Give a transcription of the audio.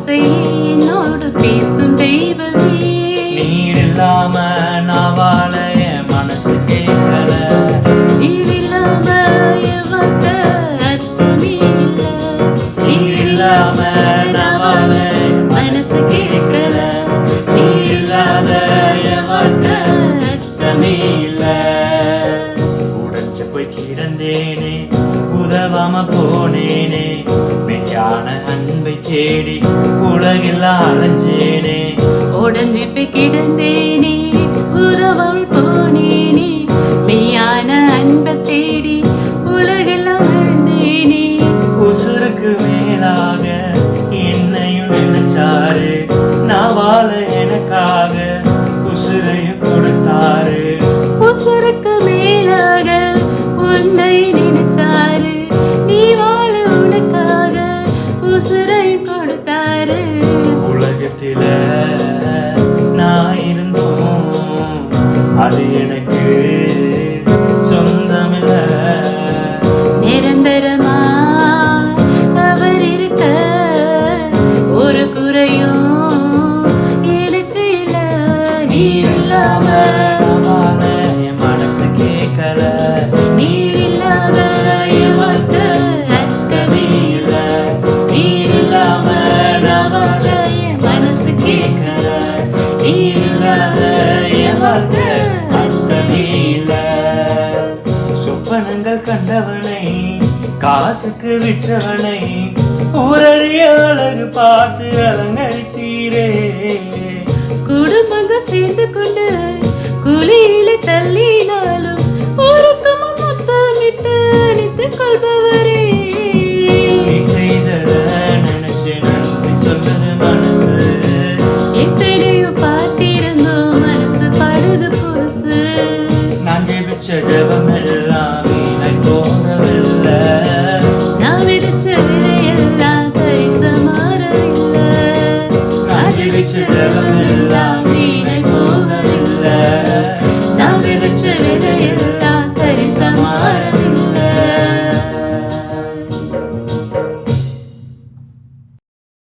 ஆசை என்னோடு பேசும் தெய்வமே. நீர் இல்லாம நான் வாழ என் மனசு கேட்கல. நீர் இல்லாம என் வார்த்தை அர்த்தமே இல்ல. நீர் இல்லாம நான் வாழ மனசு கேட்கல. நீர் இல்லாத என் வார்த்தை அர்த்தமே இல்ல. உடைஞ்சு போய் கிடந்தேனே, உதவாம போனேனே, மெய்யான அன்பை தேடி உலகெல்லாம் அலைஞ்சேனே. உடஞ்சு போய் கிடந்தேனே, உதவாமல் போனேனே, மெய்யான அன்பை தேடி உலகெல்லாம் அலைந்தேனே. உசுருக்கு மேலாக என்னையும் நினைச்சாரு, நான் வாழ எனக்காக உசுரையும் கொடுத்தாரு. உசுருக்கு மேலாக உன்னை நினைச்சாரு, நீ வாழ உனக்காக உசுரை கொடுத்தாரு. உலகத்தில நான் இருந்தோம், அது எனக்கு சொந்தமில்ல. நிரந்தரமா அவர் இருக்க ஒரு குறையும் எனக்கு இல்ல. நீர் இல்லாம என் மனசு கேட்கல. நீர் இல்லாத என் வார்த்தை அர்த்தமே இல்ல. நீர் இல்லாம நான் வாழ என் மனசு கேட்கல. நீர் இல்லாத என் வார்த்தை அர்த்தமே இல்ல. சொப்பனங்கள் கண்டவனை, காசுக்கு விற்றவனை, ஊரறிய அழகு பார்த்து அலங்கரித்தீரே. குடும்பங்க சேர்ந்து கொண்டு குழியில தள்ளினாலும் ஒருத்தம முத்தமிட்டு அணித்துக் கொள்பவரே. நீ செய்தத நினைச்சு நன்றி சொல்லுது மனசு. எத்தனையோ பார்த்திருந்தோம் மனசு படுது புதுசு. நான் ஜெபிச்ச ஜெபமெல்லாம்